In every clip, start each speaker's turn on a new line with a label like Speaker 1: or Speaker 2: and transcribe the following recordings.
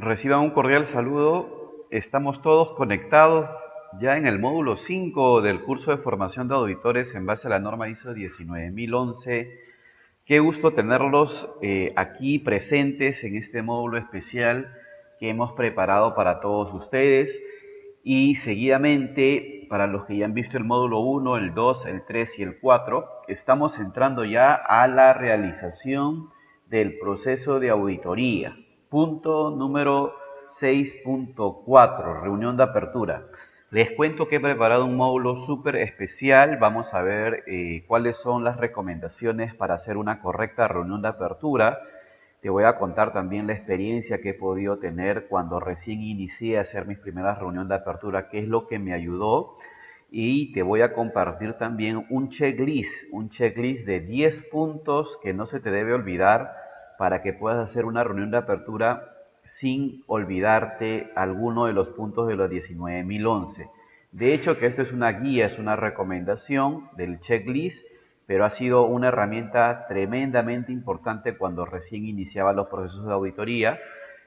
Speaker 1: Reciban un cordial saludo. Estamos todos conectados ya en el módulo 5 del curso de formación de auditores en base a la norma ISO 19011. Qué gusto tenerlos aquí presentes en este módulo especial que hemos preparado para todos ustedes. Y seguidamente, para los que ya han visto el módulo 1, el 2, el 3 y el 4, estamos entrando ya a la realización del proceso de auditoría. Punto número 6.4, reunión de apertura. Les cuento que he preparado un módulo súper especial. Vamos a ver cuáles son las recomendaciones para hacer una correcta reunión de apertura. Te voy a contar también la experiencia que he podido tener cuando recién inicié a hacer mis primeras reuniones de apertura, qué es lo que me ayudó. Y te voy a compartir también un checklist de 10 puntos que no se te debe olvidar para que puedas hacer una reunión de apertura sin olvidarte alguno de los puntos de los 19.011. De hecho, que esto es una guía, es una recomendación del checklist, pero ha sido una herramienta tremendamente importante cuando recién iniciaba los procesos de auditoría.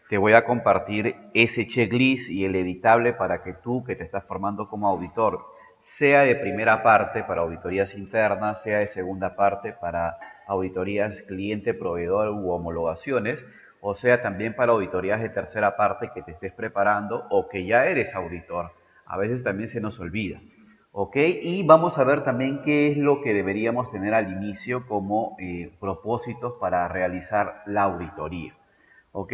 Speaker 1: Te voy a compartir ese checklist y el editable para que tú, que te estás formando como auditor, sea de primera parte para auditorías internas, sea de segunda parte para auditorías cliente-proveedor u homologaciones, o sea también para auditorías de tercera parte que te estés preparando o que ya eres auditor. A veces también se nos olvida. ¿Ok? Y vamos a ver también qué es lo que deberíamos tener al inicio como propósitos para realizar la auditoría. ¿Ok?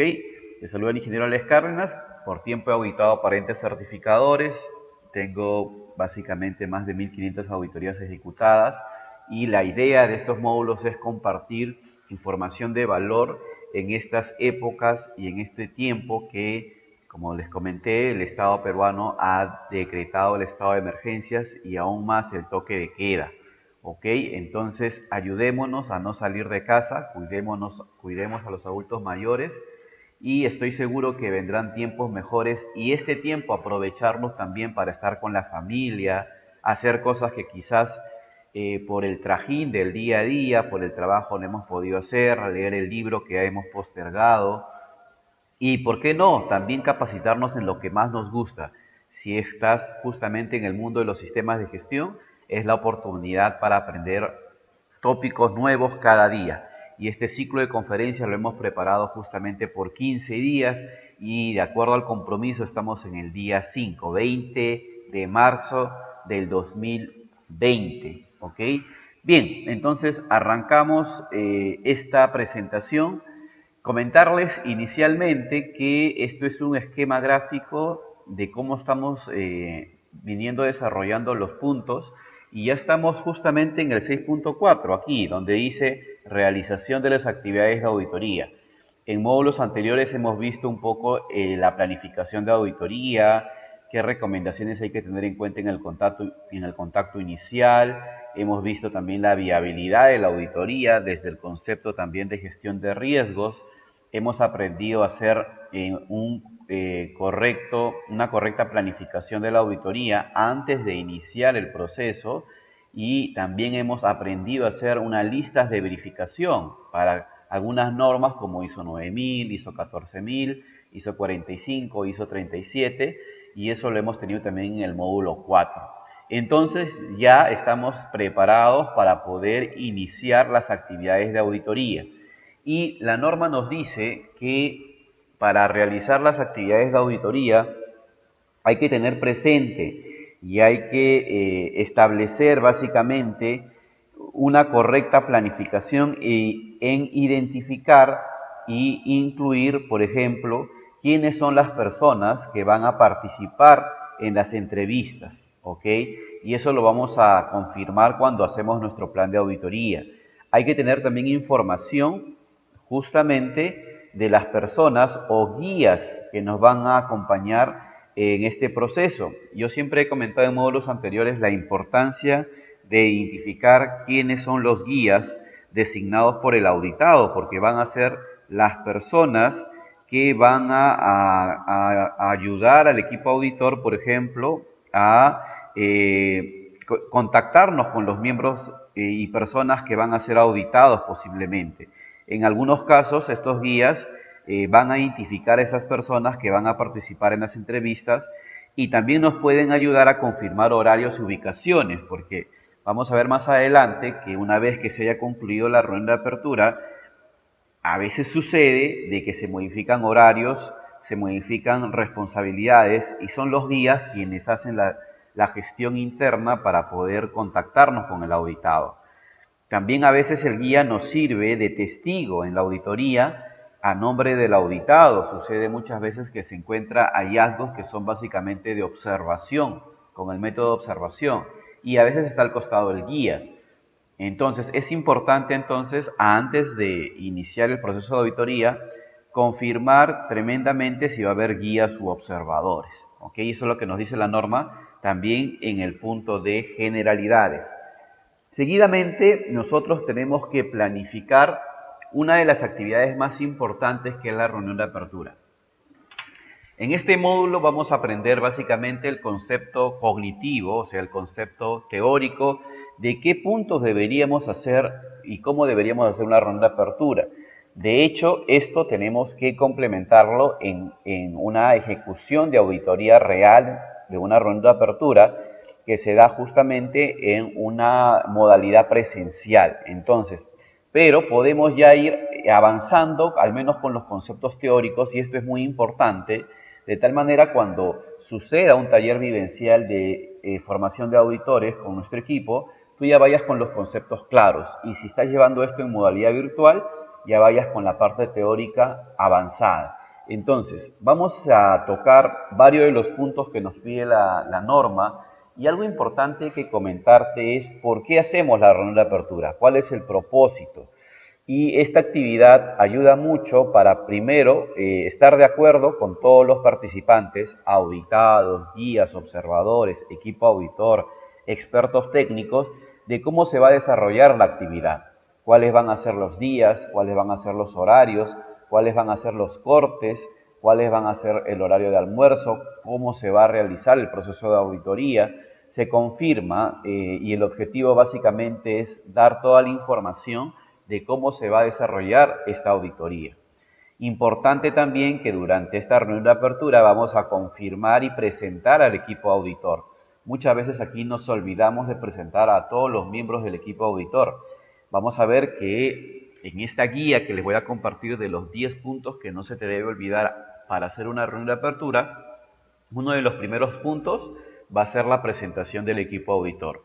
Speaker 1: Te saluda el ingeniero Alex Cárdenas. Por tiempo he auditado para entes certificadores. Tengo básicamente más de 1.500 auditorías ejecutadas y la idea de estos módulos es compartir información de valor en estas épocas y en este tiempo que, como les comenté, el Estado peruano ha decretado el estado de emergencias y aún más el toque de queda. ¿Ok? Entonces ayudémonos a no salir de casa, cuidemos a los adultos mayores y estoy seguro que vendrán tiempos mejores y este tiempo aprovecharlo también para estar con la familia, hacer cosas que quizás por el trajín del día a día, por el trabajo no hemos podido hacer, leer el libro que ya hemos postergado y, ¿por qué no?, también capacitarnos en lo que más nos gusta. Si estás justamente en el mundo de los sistemas de gestión, es la oportunidad para aprender tópicos nuevos cada día. Y este ciclo de conferencias lo hemos preparado justamente por 15 días y de acuerdo al compromiso estamos en el día 5, 20 de marzo del 2020. ¿Ok? Bien, entonces arrancamos esta presentación. Comentarles inicialmente que esto es un esquema gráfico de cómo estamos viniendo desarrollando los puntos y ya estamos justamente en el 6.4, aquí, donde dice realización de las actividades de auditoría. En módulos anteriores hemos visto un poco la planificación de auditoría, qué recomendaciones hay que tener en cuenta en el contacto inicial. Hemos visto también la viabilidad de la auditoría desde el concepto también de gestión de riesgos. Hemos aprendido a hacer una correcta planificación de la auditoría antes de iniciar el proceso y también hemos aprendido a hacer unas listas de verificación para algunas normas como ISO 9000, ISO 14000, ISO 45, ISO 37 y eso lo hemos tenido también en el módulo 4. Entonces ya estamos preparados para poder iniciar las actividades de auditoría. Y la norma nos dice que para realizar las actividades de auditoría hay que tener presente y hay que establecer básicamente una correcta planificación en identificar e incluir, por ejemplo, quiénes son las personas que van a participar en las entrevistas, ¿ok? Y eso lo vamos a confirmar cuando hacemos nuestro plan de auditoría. Hay que tener también información justamente de las personas o guías que nos van a acompañar en este proceso. Yo siempre he comentado en módulos anteriores la importancia de identificar quiénes son los guías designados por el auditado, porque van a ser las personas que van a ayudar al equipo auditor, por ejemplo, a contactarnos con los miembros y personas que van a ser auditados posiblemente. En algunos casos, estos guías van a identificar a esas personas que van a participar en las entrevistas y también nos pueden ayudar a confirmar horarios y ubicaciones, porque vamos a ver más adelante que una vez que se haya concluido la reunión de apertura, a veces sucede de que se modifican horarios, se modifican responsabilidades y son los guías quienes hacen la gestión interna para poder contactarnos con el auditado. También a veces el guía nos sirve de testigo en la auditoría a nombre del auditado. Sucede muchas veces que se encuentra hallazgos que son básicamente de observación, con el método de observación, y a veces está al costado del guía. Entonces, es importante antes de iniciar el proceso de auditoría, confirmar tremendamente si va a haber guías u observadores. ¿Ok? Eso es lo que nos dice la norma también en el punto de generalidades. Seguidamente, nosotros tenemos que planificar una de las actividades más importantes, que es la reunión de apertura. En este módulo vamos a aprender básicamente el concepto cognitivo, o sea, el concepto teórico de qué puntos deberíamos hacer y cómo deberíamos hacer una reunión de apertura. De hecho, esto tenemos que complementarlo en una ejecución de auditoría real de una reunión de apertura que se da justamente en una modalidad presencial. Entonces, pero podemos ya ir avanzando, al menos con los conceptos teóricos, y esto es muy importante, de tal manera cuando suceda un taller vivencial de formación de auditores con nuestro equipo, tú ya vayas con los conceptos claros. Y si estás llevando esto en modalidad virtual, ya vayas con la parte teórica avanzada. Entonces, vamos a tocar varios de los puntos que nos pide la norma. Y algo importante que comentarte es por qué hacemos la reunión de apertura, cuál es el propósito. Y esta actividad ayuda mucho para, primero, estar de acuerdo con todos los participantes, auditados, guías, observadores, equipo auditor, expertos técnicos, de cómo se va a desarrollar la actividad, cuáles van a ser los días, cuáles van a ser los horarios, cuáles van a ser los cortes, cuáles van a ser el horario de almuerzo, cómo se va a realizar el proceso de auditoría. Se confirma y el objetivo básicamente es dar toda la información de cómo se va a desarrollar esta auditoría. Importante también que durante esta reunión de apertura vamos a confirmar y presentar al equipo auditor. Muchas veces aquí nos olvidamos de presentar a todos los miembros del equipo auditor. Vamos a ver que en esta guía que les voy a compartir de los 10 puntos que no se te debe olvidar para hacer una reunión de apertura, uno de los primeros puntos va a ser la presentación del equipo auditor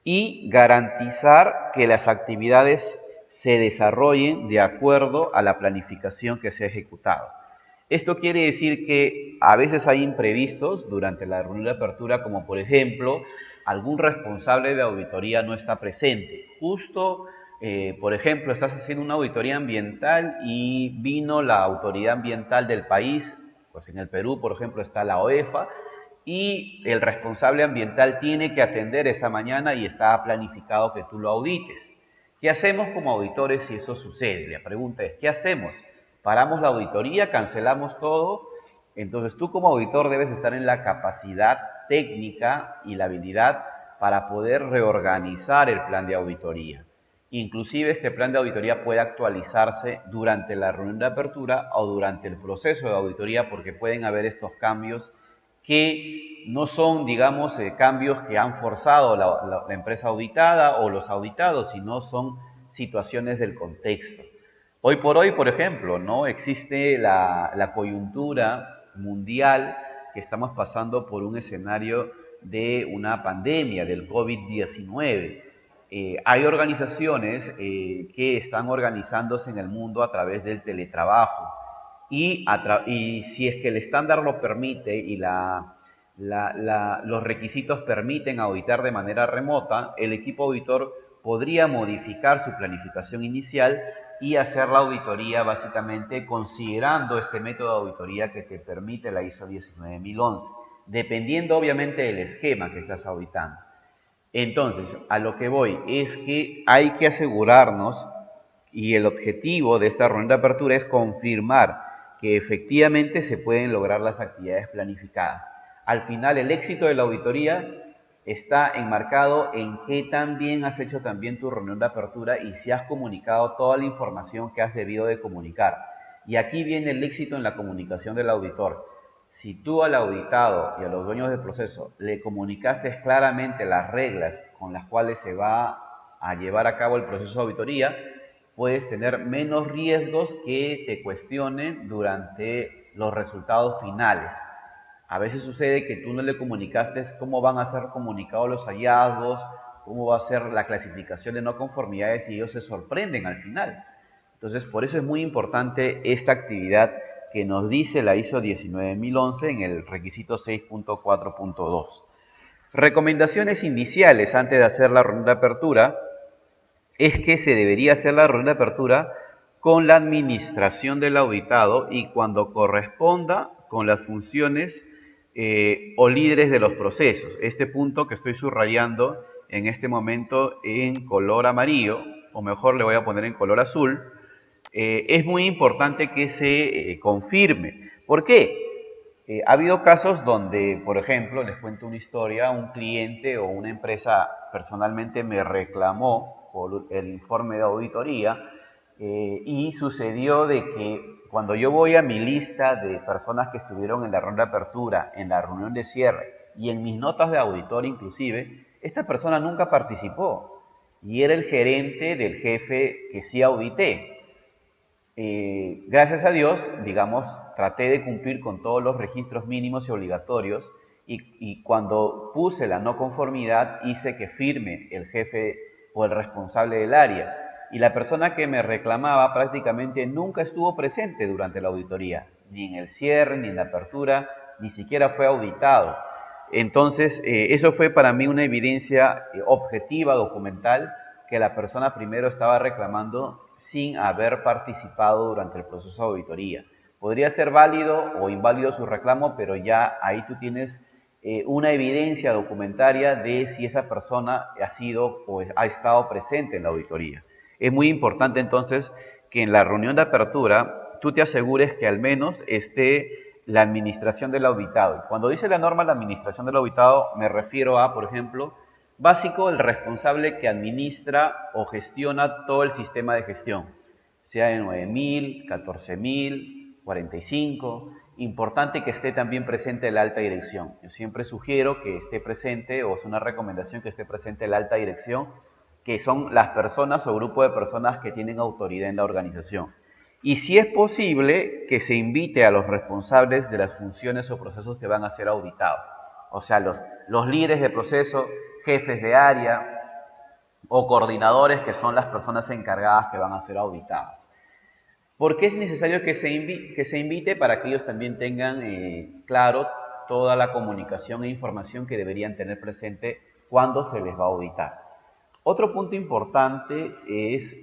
Speaker 1: y garantizar que las actividades se desarrollen de acuerdo a la planificación que se ha ejecutado. Esto quiere decir que a veces hay imprevistos durante la reunión de apertura, como por ejemplo, algún responsable de auditoría no está presente. Justo, por ejemplo, estás haciendo una auditoría ambiental y vino la autoridad ambiental del país, pues en el Perú, por ejemplo, está la OEFA, y el responsable ambiental tiene que atender esa mañana y está planificado que tú lo audites. ¿Qué hacemos como auditores si eso sucede? La pregunta es, ¿qué hacemos? ¿Paramos la auditoría? ¿Cancelamos todo? Entonces tú como auditor debes estar en la capacidad técnica y la habilidad para poder reorganizar el plan de auditoría. Inclusive este plan de auditoría puede actualizarse durante la reunión de apertura o durante el proceso de auditoría, porque pueden haber estos cambios que no son, digamos, cambios que han forzado la empresa auditada o los auditados, sino son situaciones del contexto. Hoy por hoy, por ejemplo, ¿no? Existe la coyuntura mundial, que estamos pasando por un escenario de una pandemia del COVID-19. Hay organizaciones que están organizándose en el mundo a través del teletrabajo y si es que el estándar lo permite y los requisitos permiten auditar de manera remota, el equipo auditor podría modificar su planificación inicial y hacer la auditoría básicamente considerando este método de auditoría que te permite la ISO 19011, dependiendo obviamente del esquema que estás auditando. Entonces, a lo que voy es que hay que asegurarnos, y el objetivo de esta reunión de apertura es confirmar que efectivamente se pueden lograr las actividades planificadas. Al final, el éxito de la auditoría está enmarcado en qué tan bien has hecho también tu reunión de apertura y si has comunicado toda la información que has debido de comunicar. Y aquí viene el éxito en la comunicación del auditor. Si tú al auditado y a los dueños del proceso le comunicaste claramente las reglas con las cuales se va a llevar a cabo el proceso de auditoría, puedes tener menos riesgos que te cuestionen durante los resultados finales. A veces sucede que tú no le comunicaste cómo van a ser comunicados los hallazgos, cómo va a ser la clasificación de no conformidades y ellos se sorprenden al final. Entonces, por eso es muy importante esta actividad que nos dice la ISO 19011 en el requisito 6.4.2. Recomendaciones iniciales antes de hacer la reunión de apertura es que se debería hacer la reunión de apertura con la administración del auditado y cuando corresponda con las funciones o líderes de los procesos. Este punto que estoy subrayando en este momento en color amarillo, o mejor le voy a poner en color azul, es muy importante que se confirme. ¿Por qué? Ha habido casos donde, por ejemplo, les cuento una historia, un cliente o una empresa personalmente me reclamó por el informe de auditoría y sucedió de que cuando yo voy a mi lista de personas que estuvieron en la ronda de apertura, en la reunión de cierre y en mis notas de auditor inclusive, esta persona nunca participó y era el gerente del jefe que sí audité. Gracias a Dios, digamos, traté de cumplir con todos los registros mínimos y obligatorios y cuando puse la no conformidad hice que firme el jefe o el responsable del área y la persona que me reclamaba prácticamente nunca estuvo presente durante la auditoría, ni en el cierre, ni en la apertura, ni siquiera fue auditado. Entonces, eso fue para mí una evidencia objetiva, documental, que la persona primero estaba reclamando sin haber participado durante el proceso de auditoría. Podría ser válido o inválido su reclamo, pero ya ahí tú tienes una evidencia documentaria de si esa persona ha sido o ha estado presente en la auditoría. Es muy importante entonces que en la reunión de apertura tú te asegures que al menos esté la administración del auditado. Cuando dice la norma la administración del auditado, me refiero a, por ejemplo, básico, el responsable que administra o gestiona todo el sistema de gestión, sea de 9000, 14000, 45. Importante que esté también presente la alta dirección. Yo siempre sugiero que esté presente, o es una recomendación que esté presente la alta dirección, que son las personas o grupo de personas que tienen autoridad en la organización. Y si es posible, que se invite a los responsables de las funciones o procesos que van a ser auditados. O sea, los líderes de proceso, jefes de área o coordinadores que son las personas encargadas que van a ser auditadas. ¿Por qué es necesario que se invite? Para que ellos también tengan claro toda la comunicación e información que deberían tener presente cuando se les va a auditar. Otro punto importante es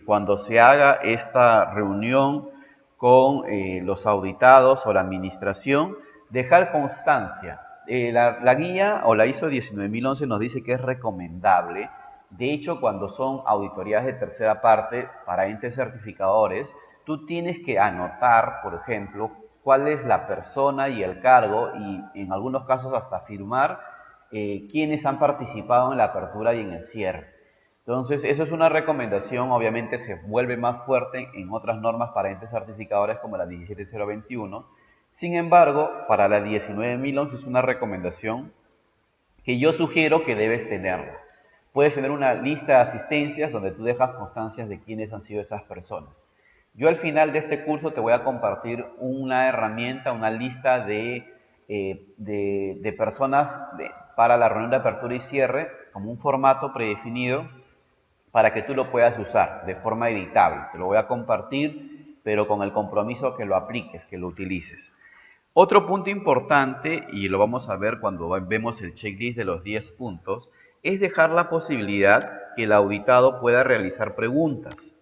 Speaker 1: cuando se haga esta reunión con los auditados o la administración, dejar constancia. La guía o la ISO 19011 nos dice que es recomendable. De hecho, cuando son auditorías de tercera parte para entes certificadores, tú tienes que anotar, por ejemplo, cuál es la persona y el cargo y en algunos casos hasta firmar quiénes han participado en la apertura y en el cierre. Entonces, eso es una recomendación, obviamente se vuelve más fuerte en otras normas para entes certificadores como la 17021. Sin embargo, para la 19011 es una recomendación que yo sugiero que debes tenerla. Puedes tener una lista de asistencias donde tú dejas constancias de quiénes han sido esas personas. Yo al final de este curso te voy a compartir una herramienta, una lista de personas para la reunión de apertura y cierre, como un formato predefinido para que tú lo puedas usar de forma editable. Te lo voy a compartir, pero con el compromiso que lo apliques, que lo utilices. Otro punto importante, y lo vamos a ver cuando vemos el checklist de los 10 puntos, es dejar la posibilidad que el auditado pueda realizar preguntas.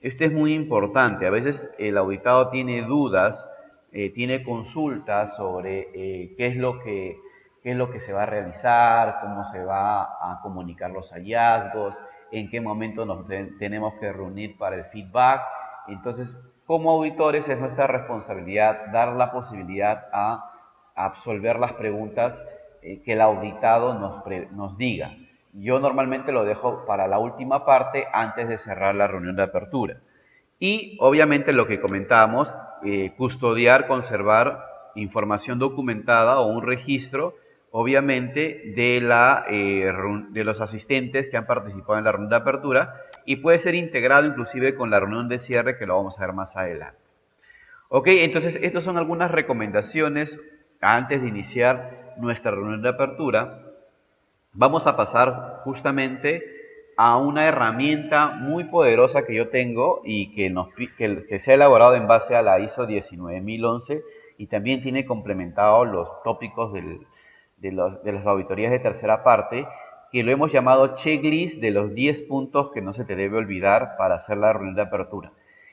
Speaker 1: Esto es muy importante. A veces el auditado tiene dudas, tiene consultas sobre qué es lo que se va a realizar, cómo se va a comunicar los hallazgos, en qué momento nos tenemos que reunir para el feedback. Entonces, como auditores es nuestra responsabilidad dar la posibilidad a absolver las preguntas que el auditado nos diga. Yo normalmente lo dejo para la última parte antes de cerrar la reunión de apertura. Y obviamente lo que comentábamos, custodiar, conservar información documentada o un registro, obviamente, de los asistentes que han participado en la reunión de apertura y puede ser integrado inclusive con la reunión de cierre que lo vamos a ver más adelante. Ok, entonces estas son algunas recomendaciones antes de iniciar nuestra reunión de apertura. Vamos a pasar justamente a una herramienta muy poderosa que yo tengo y que se ha elaborado en base a la ISO 19011 y también tiene complementados los tópicos de las auditorías de tercera parte, que lo hemos llamado checklist de los 10 puntos que no se te debe olvidar para hacer la reunión de apertura.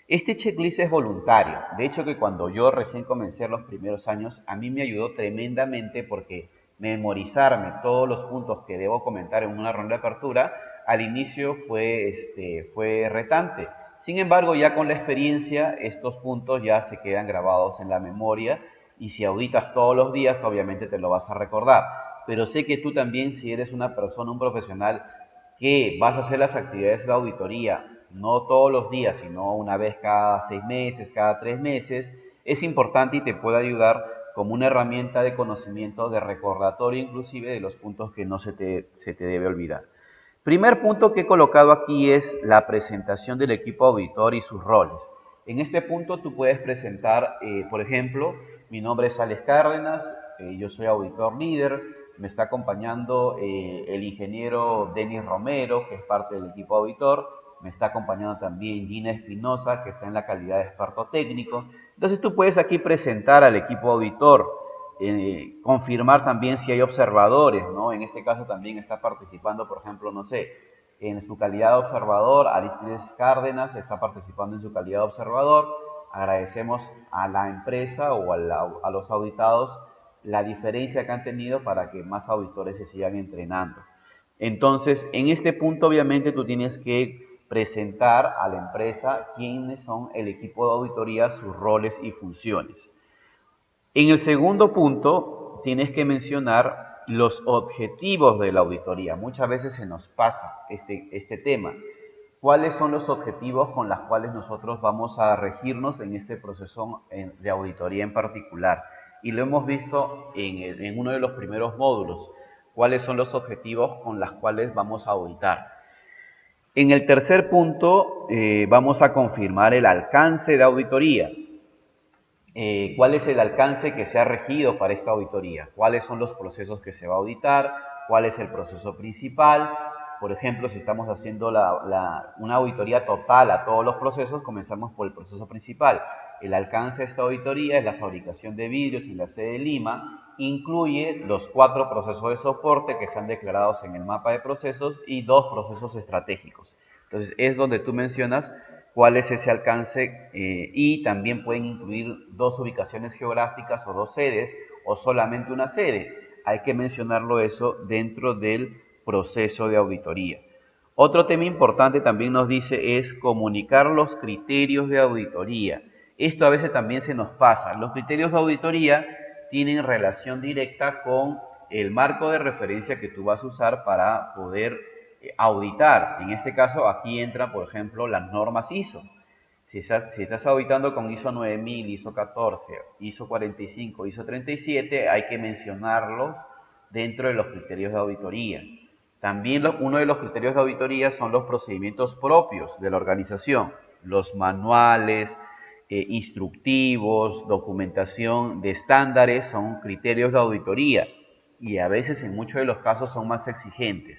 Speaker 1: Este checklist es voluntario. De hecho, que cuando yo recién comencé los primeros años, a mí me ayudó tremendamente porque memorizarme todos los puntos que debo comentar en una ronda de apertura, al inicio fue retante. Sin embargo, ya con la experiencia, estos puntos ya se quedan grabados en la memoria y si auditas todos los días, obviamente te lo vas a recordar. Pero sé que tú también, si eres una persona, un profesional, que vas a hacer las actividades de auditoría no todos los días, sino una vez cada 6 meses, cada 3 meses, es importante y te puede ayudar como una herramienta de conocimiento, de recordatorio inclusive de los puntos que no se te debe olvidar. Primer punto que he colocado aquí es la presentación del equipo auditor y sus roles. En este punto tú puedes presentar, por ejemplo, mi nombre es Alex Cárdenas, yo soy auditor líder, me está acompañando el ingeniero Denis Romero, que es parte del equipo auditor, me está acompañando también Gina Espinosa, que está en la calidad de experto técnico. Entonces tú puedes aquí presentar al equipo auditor, confirmar también si hay observadores, ¿no? En este caso también está participando, por ejemplo, no sé, en su calidad de observador, Aristides Cárdenas está participando en su calidad de observador. Agradecemos a la empresa o a los auditados la diferencia que han tenido para que más auditores se sigan entrenando. Entonces, en este punto obviamente tú tienes que presentar a la empresa quiénes son el equipo de auditoría, sus roles y funciones. En el segundo punto, tienes que mencionar los objetivos de la auditoría. Muchas veces se nos pasa este tema. ¿Cuáles son los objetivos con los cuales nosotros vamos a regirnos en este proceso de auditoría en particular? Y lo hemos visto en uno de los primeros módulos. ¿Cuáles son los objetivos con los cuales vamos a auditar? En el tercer punto, vamos a confirmar el alcance de auditoría. ¿Cuál es el alcance que se ha regido para esta auditoría? ¿Cuáles son los procesos que se va a auditar? ¿Cuál es el proceso principal? Por ejemplo, si estamos haciendo una auditoría total a todos los procesos, comenzamos por el proceso principal. El alcance de esta auditoría es la fabricación de vidrios en la sede de Lima, incluye los 4 procesos de soporte que están declarados en el mapa de procesos y 2 procesos estratégicos. Entonces, es donde tú mencionas cuál es ese alcance y también pueden incluir 2 ubicaciones geográficas o 2 sedes o solamente una sede. Hay que mencionarlo eso dentro del proceso de auditoría. Otro tema importante también nos dice es comunicar los criterios de auditoría. Esto a veces también se nos pasa. Los criterios de auditoría tienen relación directa con el marco de referencia que tú vas a usar para poder auditar. En este caso, aquí entran, por ejemplo, las normas ISO. Si estás auditando con ISO 9000, ISO 14, ISO 45, ISO 37, hay que mencionarlos dentro de los criterios de auditoría. También uno de los criterios de auditoría son los procedimientos propios de la organización, los manuales, instructivos, documentación de estándares son criterios de auditoría y a veces en muchos de los casos son más exigentes.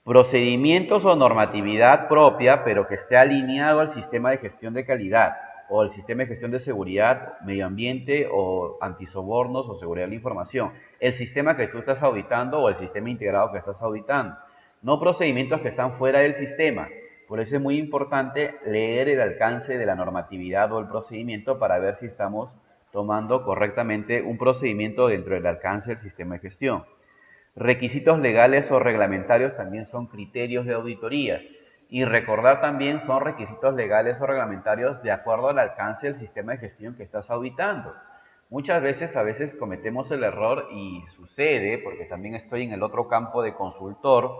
Speaker 1: Procedimientos o normatividad propia, pero que esté alineado al sistema de gestión de calidad o al sistema de gestión de seguridad, medio ambiente o antisobornos o seguridad de la información. El sistema que tú estás auditando o el sistema integrado que estás auditando. No procedimientos que están fuera del sistema. Por eso es muy importante leer el alcance de la normatividad o el procedimiento para ver si estamos tomando correctamente un procedimiento dentro del alcance del sistema de gestión. Requisitos legales o reglamentarios también son criterios de auditoría. Y recordar también son requisitos legales o reglamentarios de acuerdo al alcance del sistema de gestión que estás auditando. Muchas veces, a veces cometemos el error y sucede, porque también estoy en el otro campo de consultor,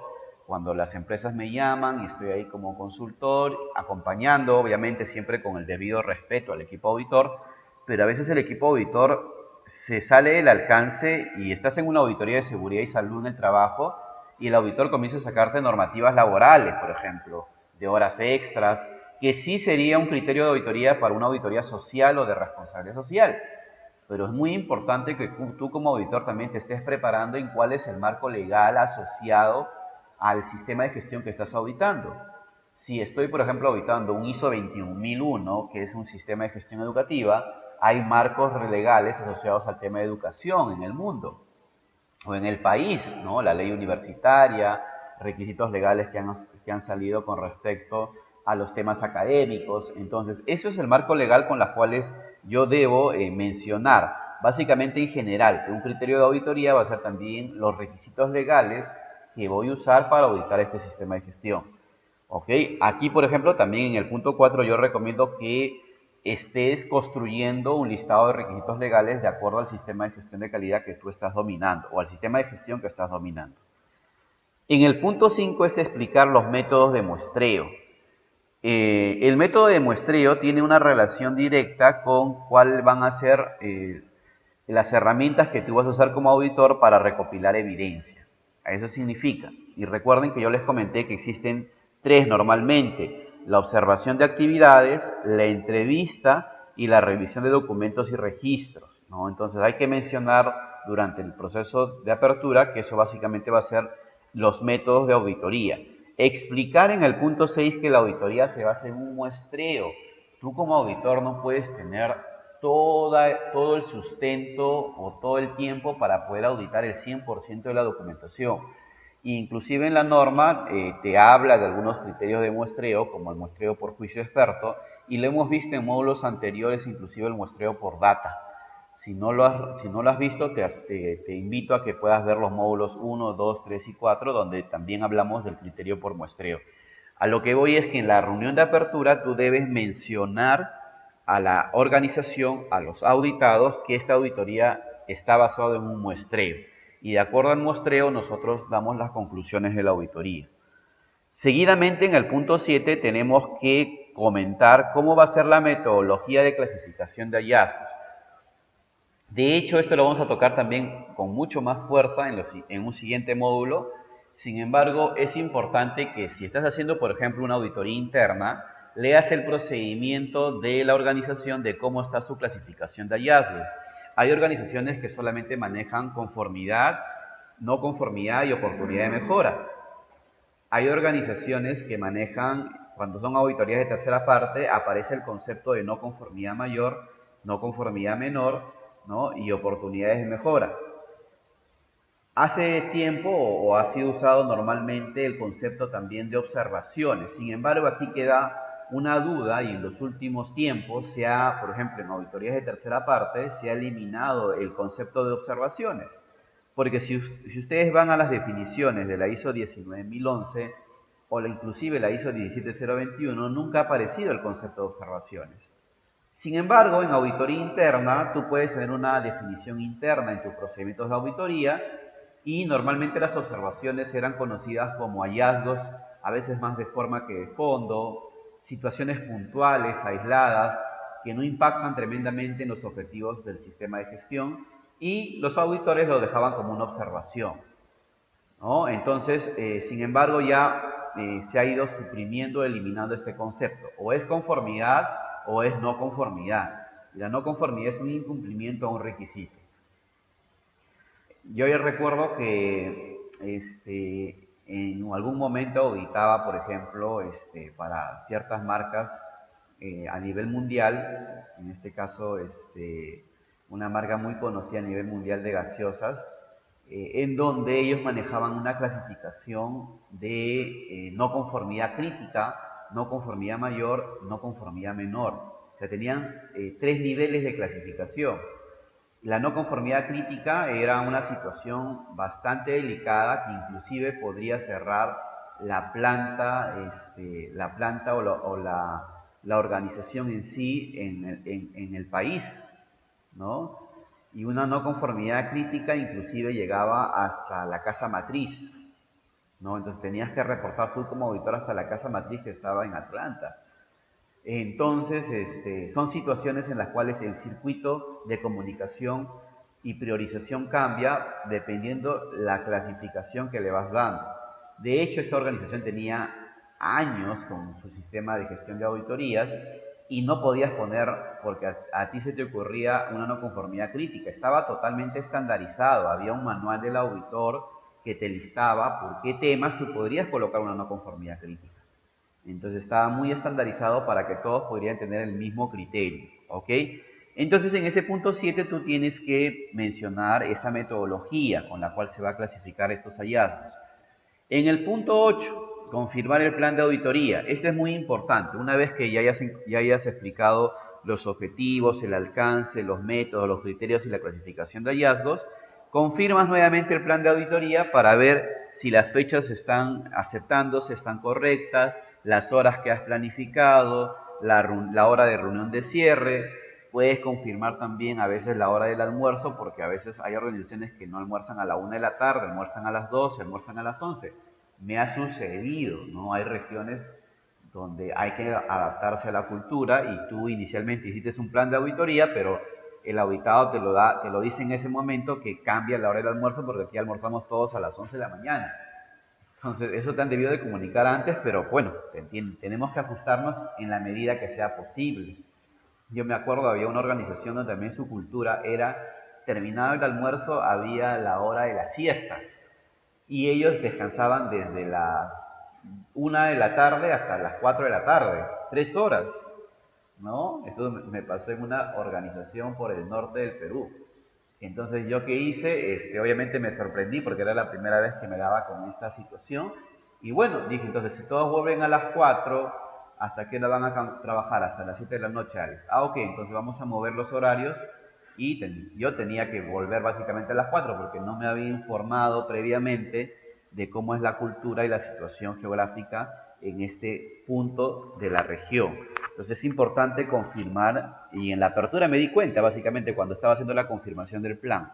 Speaker 1: Cuando las empresas me llaman y estoy ahí como consultor, acompañando, obviamente siempre con el debido respeto al equipo auditor, pero a veces el equipo auditor se sale del alcance y estás en una auditoría de seguridad y salud en el trabajo y el auditor comienza a sacarte normativas laborales, por ejemplo, de horas extras, que sí sería un criterio de auditoría para una auditoría social o de responsabilidad social. Pero es muy importante que tú como auditor también te estés preparando en cuál es el marco legal asociado al sistema de gestión que estás auditando. Si estoy, por ejemplo, auditando un ISO 21001, que es un sistema de gestión educativa, hay marcos legales asociados al tema de educación en el mundo o en el país, ¿no? La ley universitaria, requisitos legales que han salido con respecto a los temas académicos. Entonces, eso es el marco legal con los cuales yo debo mencionar. Básicamente, en general, un criterio de auditoría va a ser también los requisitos legales que voy a usar para auditar este sistema de gestión. ¿Ok? Aquí, por ejemplo, también en el punto 4 yo recomiendo que estés construyendo un listado de requisitos legales de acuerdo al sistema de gestión de calidad que tú estás dominando o al sistema de gestión que estás dominando. En el punto 5 es explicar los métodos de muestreo. El método de muestreo tiene una relación directa con cuáles van a ser las herramientas que tú vas a usar como auditor para recopilar evidencia. Eso significa, y recuerden que yo les comenté que existen tres normalmente: la observación de actividades, la entrevista y la revisión de documentos y registros, ¿no? Entonces hay que mencionar durante el proceso de apertura que eso básicamente va a ser los métodos de auditoría. Explicar en el punto 6 que la auditoría se basa en un muestreo. Tú como auditor no puedes tener todo el sustento o todo el tiempo para poder auditar el 100% de la documentación. Inclusive en la norma te habla de algunos criterios de muestreo, como el muestreo por juicio experto, y lo hemos visto en módulos anteriores, inclusive el muestreo por data. Si no lo has visto, te invito a que puedas ver los módulos 1, 2, 3 y 4, donde también hablamos del criterio por muestreo. A lo que voy es que en la reunión de apertura tú debes mencionar a la organización, a los auditados, que esta auditoría está basada en un muestreo. Y de acuerdo al muestreo, nosotros damos las conclusiones de la auditoría. Seguidamente, en el punto 7, tenemos que comentar cómo va a ser la metodología de clasificación de hallazgos. De hecho, esto lo vamos a tocar también con mucho más fuerza en un siguiente módulo. Sin embargo, es importante que si estás haciendo, por ejemplo, una auditoría interna, leas el procedimiento de la organización de cómo está su clasificación de hallazgos. Hay organizaciones que solamente manejan conformidad, no conformidad y oportunidad de mejora. Hay organizaciones que manejan, cuando son auditorías de tercera parte, aparece el concepto de no conformidad mayor, no conformidad menor, ¿no? Y oportunidades de mejora. Hace tiempo o ha sido usado normalmente el concepto también de observaciones. Sin embargo, aquí queda una duda y en los últimos tiempos por ejemplo, en auditorías de tercera parte, se ha eliminado el concepto de observaciones. Porque si ustedes van a las definiciones de la ISO 19011 o inclusive la ISO 17021, nunca ha aparecido el concepto de observaciones. Sin embargo, en auditoría interna, tú puedes tener una definición interna en tus procedimientos de auditoría y normalmente las observaciones eran conocidas como hallazgos, a veces más de forma que de fondo, situaciones puntuales, aisladas, que no impactan tremendamente en los objetivos del sistema de gestión, y los auditores lo dejaban como una observación, ¿no? Entonces, sin embargo, ya se ha ido suprimiendo, eliminando este concepto. O es conformidad o es no conformidad. Y la no conformidad es un incumplimiento a un requisito. Yo ya recuerdo que en algún momento auditaba, por ejemplo, para ciertas marcas a nivel mundial, en este caso una marca muy conocida a nivel mundial de gaseosas, en donde ellos manejaban una clasificación de no conformidad crítica, no conformidad mayor, no conformidad menor. O sea, tenían tres niveles de clasificación. La no conformidad crítica era una situación bastante delicada que inclusive podría cerrar la planta o la organización en sí en el país, ¿no? Y una no conformidad crítica inclusive llegaba hasta la casa matriz. ¿no? Entonces tenías que reportar tú como auditor hasta la casa matriz que estaba en Atlanta. Entonces, son situaciones en las cuales el circuito de comunicación y priorización cambia dependiendo la clasificación que le vas dando. De hecho, esta organización tenía años con su sistema de gestión de auditorías y no podías poner, porque a ti se te ocurría una no conformidad crítica. Estaba totalmente estandarizado. Había un manual del auditor que te listaba por qué temas tú podrías colocar una no conformidad crítica. Entonces estaba muy estandarizado para que todos podrían tener el mismo criterio, ¿ok? Entonces en ese punto 7 tú tienes que mencionar esa metodología con la cual se va a clasificar estos hallazgos. En el punto 8, confirmar el plan de auditoría. Esto es muy importante. Una vez que ya hayas explicado los objetivos, el alcance, los métodos, los criterios y la clasificación de hallazgos, confirmas nuevamente el plan de auditoría para ver si las fechas se están aceptándose, están correctas, las horas que has planificado, la hora de reunión de cierre. Puedes confirmar también a veces la hora del almuerzo, porque a veces hay organizaciones que no almuerzan a la 1 de la tarde, almuerzan a las 12, almuerzan a las 11. Me ha sucedido, ¿no? Hay regiones donde hay que adaptarse a la cultura y tú inicialmente hiciste un plan de auditoría, pero el auditado te lo dice en ese momento que cambia la hora del almuerzo porque aquí almorzamos todos a las 11 de la mañana. Entonces, eso te han debido de comunicar antes, pero bueno, tenemos que ajustarnos en la medida que sea posible. Yo me acuerdo, había una organización donde también su cultura era, terminado el almuerzo, había la hora de la siesta. Y ellos descansaban desde las 1 de la tarde hasta las 4 de la tarde, 3 horas, ¿no? Esto me pasó en una organización por el norte del Perú. Entonces, ¿yo qué hice? Obviamente me sorprendí porque era la primera vez que me daba con esta situación. Y bueno, dije, entonces, si todos vuelven a las 4, ¿hasta qué hora van a trabajar? Hasta las 7 de la noche, Alex. Ah, ok, entonces vamos a mover los horarios y yo tenía que volver básicamente a las 4 porque no me había informado previamente de cómo es la cultura y la situación geográfica en este punto de la región. Entonces es importante confirmar, y en la apertura me di cuenta básicamente cuando estaba haciendo la confirmación del plan.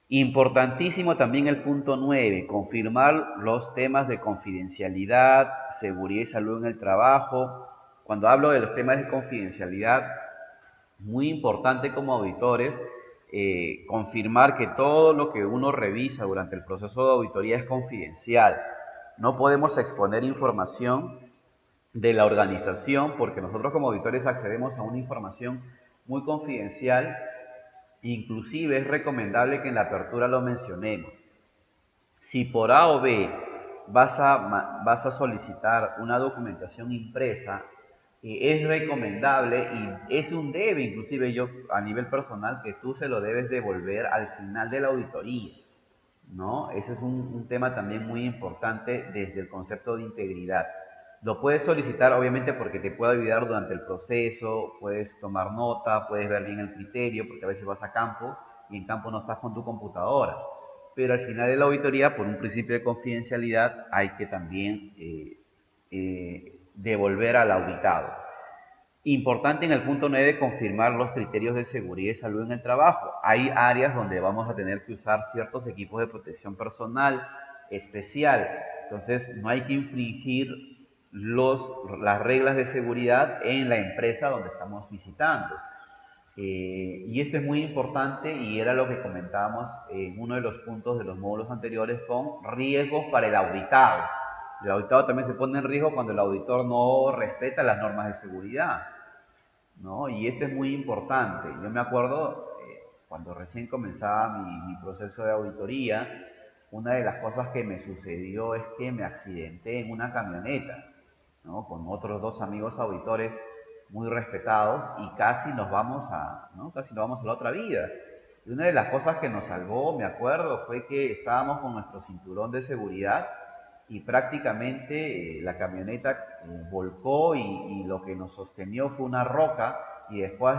Speaker 1: Importantísimo también el punto 9, confirmar los temas de confidencialidad, seguridad y salud en el trabajo. Cuando hablo de los temas de confidencialidad, muy importante como auditores, confirmar que todo lo que uno revisa durante el proceso de auditoría es confidencial. No podemos exponer información de la organización porque nosotros como auditores accedemos a una información muy confidencial. Inclusive es recomendable que en la apertura lo mencionemos. Si por A o B vas a solicitar una documentación impresa, es recomendable y es un debe, inclusive yo a nivel personal, que tú se lo debes devolver al final de la auditoría, ¿no? Ese es un tema también muy importante desde el concepto de integridad. Lo puedes solicitar obviamente porque te puede ayudar durante el proceso, puedes tomar nota, puedes ver bien el criterio, porque a veces vas a campo y en campo no estás con tu computadora. Pero al final de la auditoría, por un principio de confidencialidad, hay que también devolver al auditado. Importante en el punto 9 confirmar los criterios de seguridad y salud en el trabajo. Hay áreas donde vamos a tener que usar ciertos equipos de protección personal especial. Entonces no hay que infringir las reglas de seguridad en la empresa donde estamos visitando. Y esto es muy importante y era lo que comentábamos en uno de los puntos de los módulos anteriores con riesgos para el auditado. El auditado también se pone en riesgo cuando el auditor no respeta las normas de seguridad, ¿no? Y esto es muy importante. Yo me acuerdo cuando recién comenzaba mi proceso de auditoría, una de las cosas que me sucedió es que me accidenté en una camioneta, ¿no? Con otros dos amigos auditores muy respetados y casi nos vamos ¿no? Casi nos vamos a la otra vida. Y una de las cosas que nos salvó, me acuerdo, fue que estábamos con nuestro cinturón de seguridad y prácticamente la camioneta volcó y lo que nos sostenió fue una roca y después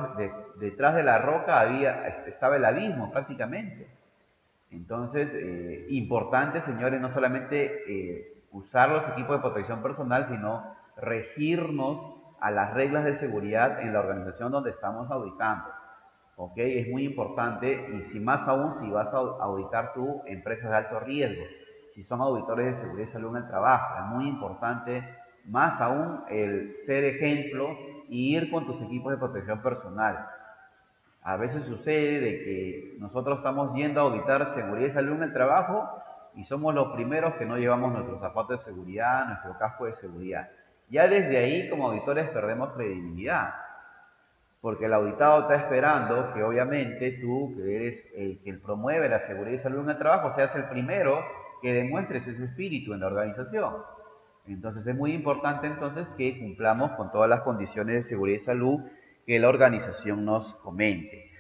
Speaker 1: detrás de la roca estaba el abismo prácticamente. Entonces, importante, señores, no solamente usar los equipos de protección personal, sino regirnos a las reglas de seguridad en la organización donde estamos auditando. ¿Ok? Es muy importante y si más aún si vas a auditar tú empresas de alto riesgo. si son auditores de seguridad y salud en el trabajo. Es muy importante, más aún, el ser ejemplo y ir con tus equipos de protección personal. A veces sucede de que nosotros estamos yendo a auditar seguridad y salud en el trabajo y somos los primeros que no llevamos nuestros zapatos de seguridad, nuestro casco de seguridad. Ya desde ahí, como auditores, perdemos credibilidad, porque el auditado está esperando que obviamente tú, que eres el que promueve la seguridad y salud en el trabajo, seas el primero que demuestres ese espíritu en la organización. Entonces es muy importante entonces que cumplamos con todas las condiciones de seguridad y salud que la organización nos comente.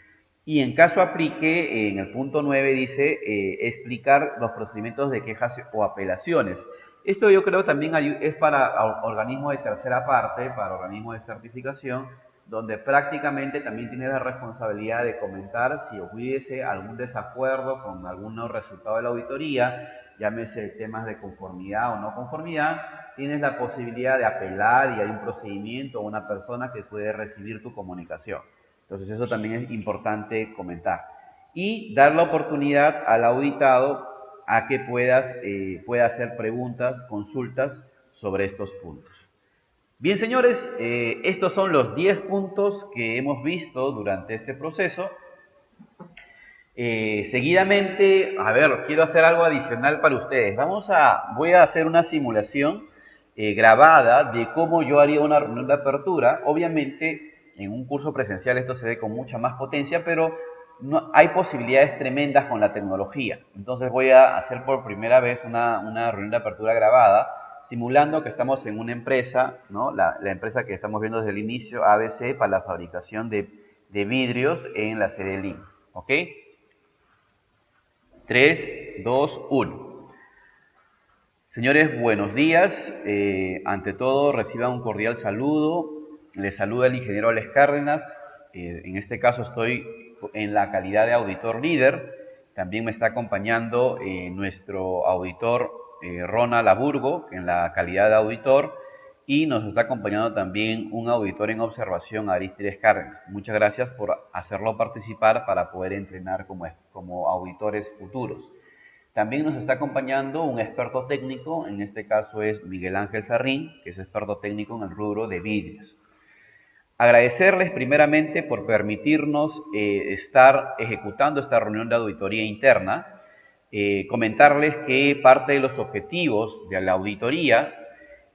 Speaker 1: Y en caso aplique, en el punto 9 dice explicar los procedimientos de quejas o apelaciones. Esto yo creo también es para organismos de tercera parte, para organismos de certificación, donde prácticamente también tiene la responsabilidad de comentar si hubiese algún desacuerdo con algún resultado de la auditoría, llámese temas de conformidad o no conformidad, tienes la posibilidad de apelar y hay un procedimiento o una persona que puede recibir tu comunicación. Entonces eso también es importante comentar. Y dar la oportunidad al auditado a que pueda hacer preguntas, consultas sobre estos puntos. Bien, señores, estos son los 10 puntos que hemos visto durante este proceso. Seguidamente, a ver, quiero hacer algo adicional para ustedes. Voy a hacer una simulación grabada de cómo yo haría una reunión de apertura. Obviamente, en un curso presencial esto se ve con mucha más potencia, pero no, hay posibilidades tremendas con la tecnología. Entonces voy a hacer por primera vez una reunión de apertura grabada, simulando que estamos en una empresa, ¿no? La empresa que estamos viendo desde el inicio, ABC, para la fabricación de vidrios en la sede de Lima. ¿Ok? 3, 2, 1. Señores, buenos días. Ante todo, reciban un cordial saludo. Les saluda el ingeniero Alex Cárdenas. En este caso estoy en la calidad de auditor líder. También me está acompañando nuestro auditor Ronald Aburgo, en la calidad de auditor. Y nos está acompañando también un auditor en observación, Aristides Cárdenas. Muchas gracias por hacerlo participar para poder entrenar como auditores futuros. También nos está acompañando un experto técnico, en este caso es Miguel Ángel Sarrín, que es experto técnico en el rubro de vidrios. Agradecerles primeramente por permitirnos estar ejecutando esta reunión de auditoría interna. Comentarles que parte de los objetivos de la auditoría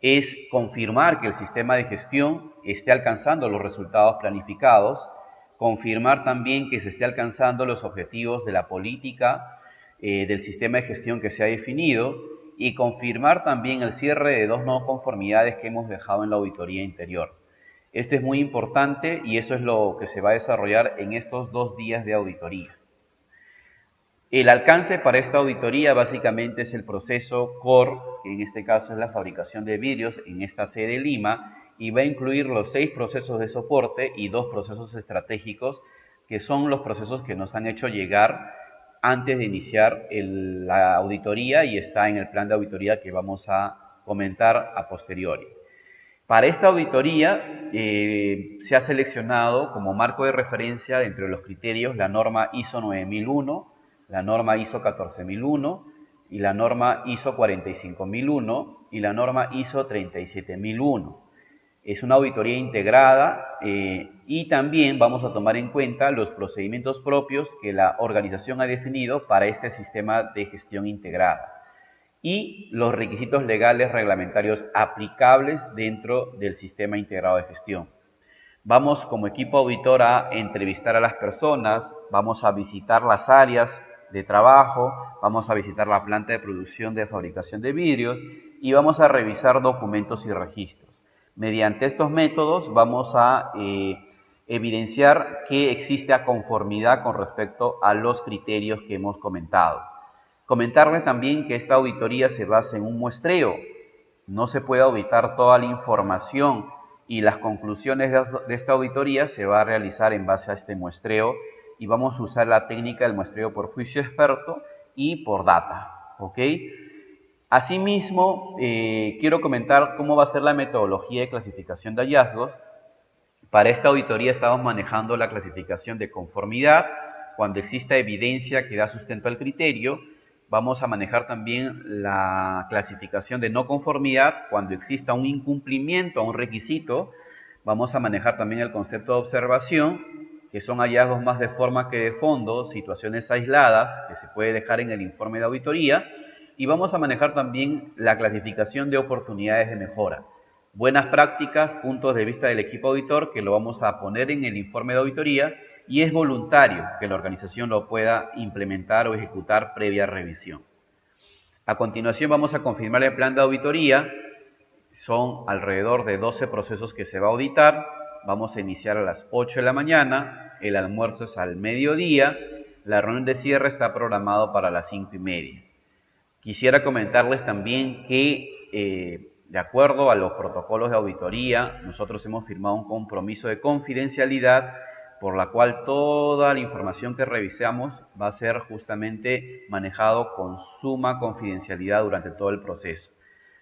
Speaker 1: es confirmar que el sistema de gestión esté alcanzando los resultados planificados, confirmar también que se esté alcanzando los objetivos de la política del sistema de gestión que se ha definido y confirmar también el cierre de 2 no conformidades que hemos dejado en la auditoría interior. Esto es muy importante y eso es lo que se va a desarrollar en estos 2 días de auditoría. El alcance para esta auditoría básicamente es el proceso CORE, que en este caso es la fabricación de vidrios en esta sede de Lima, y va a incluir los 6 procesos de soporte y 2 procesos estratégicos, que son los procesos que nos han hecho llegar antes de iniciar la auditoría y está en el plan de auditoría que vamos a comentar a posteriori. Para esta auditoría se ha seleccionado como marco de referencia dentro de los criterios la norma ISO 9001, la norma ISO 14001 y la norma ISO 45001 y la norma ISO 37001. Es una auditoría integrada y también vamos a tomar en cuenta los procedimientos propios que la organización ha definido para este sistema de gestión integrada y los requisitos legales reglamentarios aplicables dentro del sistema integrado de gestión. Vamos como equipo auditor a entrevistar a las personas, vamos a visitar las áreas de trabajo, vamos a visitar la planta de producción de fabricación de vidrios y vamos a revisar documentos y registros. Mediante estos métodos vamos a evidenciar que existe conformidad con respecto a los criterios que hemos comentado. Comentarles también que esta auditoría se basa en un muestreo. No se puede auditar toda la información y las conclusiones de esta auditoría se va a realizar en base a este muestreo y vamos a usar la técnica del muestreo por juicio experto y por data. ¿Ok? Asimismo, quiero comentar cómo va a ser la metodología de clasificación de hallazgos. Para esta auditoría estamos manejando la clasificación de conformidad, cuando exista evidencia que da sustento al criterio, Vamos a manejar también la clasificación de no conformidad cuando exista un incumplimiento a un requisito. Vamos a manejar también el concepto de observación, que son hallazgos más de forma que de fondo, situaciones aisladas que se puede dejar en el informe de auditoría. Y vamos a manejar también la clasificación de oportunidades de mejora. Buenas prácticas, puntos de vista del equipo auditor, que lo vamos a poner en el informe de auditoría, y es voluntario que la organización lo pueda implementar o ejecutar previa revisión. A continuación vamos a confirmar el plan de auditoría. Son alrededor de 12 procesos que se va a auditar. Vamos a iniciar a las 8 de la mañana, el almuerzo es al mediodía, la reunión de cierre está programado para las 5:30. Quisiera comentarles también que de acuerdo a los protocolos de auditoría, nosotros hemos firmado un compromiso de confidencialidad por la cual toda la información que revisamos va a ser justamente manejado con suma confidencialidad durante todo el proceso.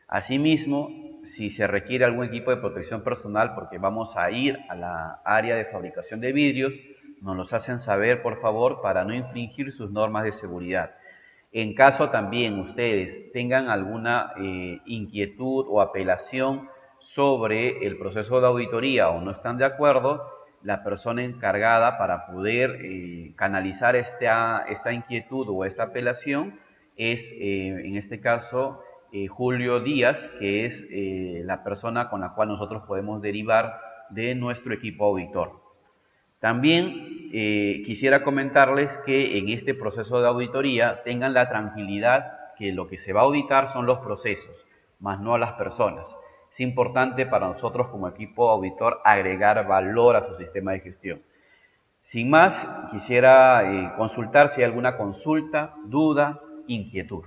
Speaker 1: Asimismo, si se requiere algún equipo de protección personal, porque vamos a ir a la área de fabricación de vidrios, nos los hacen saber, por favor, para no infringir sus normas de seguridad. En caso también ustedes tengan alguna inquietud o apelación sobre el proceso de auditoría o no están de acuerdo, la persona encargada para poder canalizar esta inquietud o esta apelación es, en este caso, Julio Díaz, que es la persona con la cual nosotros podemos derivar de nuestro equipo auditor. También quisiera comentarles que en este proceso de auditoría tengan la tranquilidad que lo que se va a auditar son los procesos, más no a las personas. Es importante para nosotros como equipo auditor agregar valor a su sistema de gestión. Sin más, quisiera consultar si hay alguna consulta, duda, inquietud.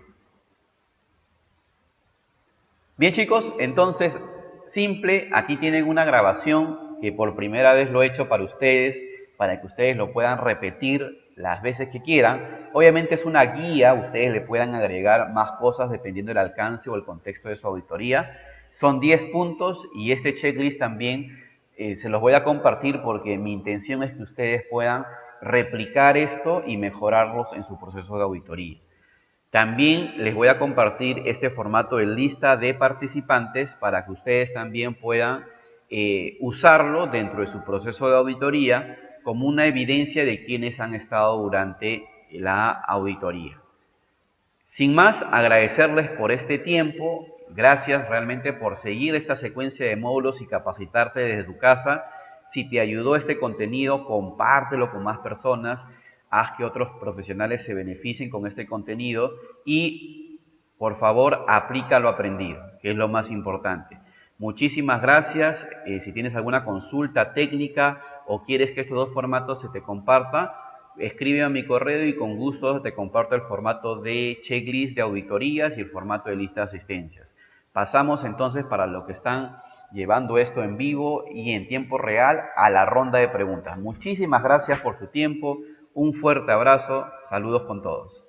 Speaker 1: Bien chicos, entonces simple, aquí tienen una grabación que por primera vez lo he hecho para ustedes, para que ustedes lo puedan repetir las veces que quieran. Obviamente es una guía, ustedes le puedan agregar más cosas dependiendo del alcance o el contexto de su auditoría. Son 10 puntos y este checklist también se los voy a compartir porque mi intención es que ustedes puedan replicar esto y mejorarlos en su proceso de auditoría. También les voy a compartir este formato de lista de participantes para que ustedes también puedan usarlo dentro de su proceso de auditoría como una evidencia de quienes han estado durante la auditoría. Sin más, agradecerles por este tiempo. Gracias realmente por seguir esta secuencia de módulos y capacitarte desde tu casa. Si te ayudó este contenido, compártelo con más personas. Haz que otros profesionales se beneficien con este contenido y, por favor, aplica lo aprendido, que es lo más importante. Muchísimas gracias. Si tienes alguna consulta técnica o quieres que estos dos formatos se te compartan, escribe a mi correo y con gusto te comparto el formato de checklist de auditorías y el formato de lista de asistencias. Pasamos entonces, para los que están llevando esto en vivo y en tiempo real, a la ronda de preguntas. Muchísimas gracias por su tiempo. Un fuerte abrazo. Saludos con todos.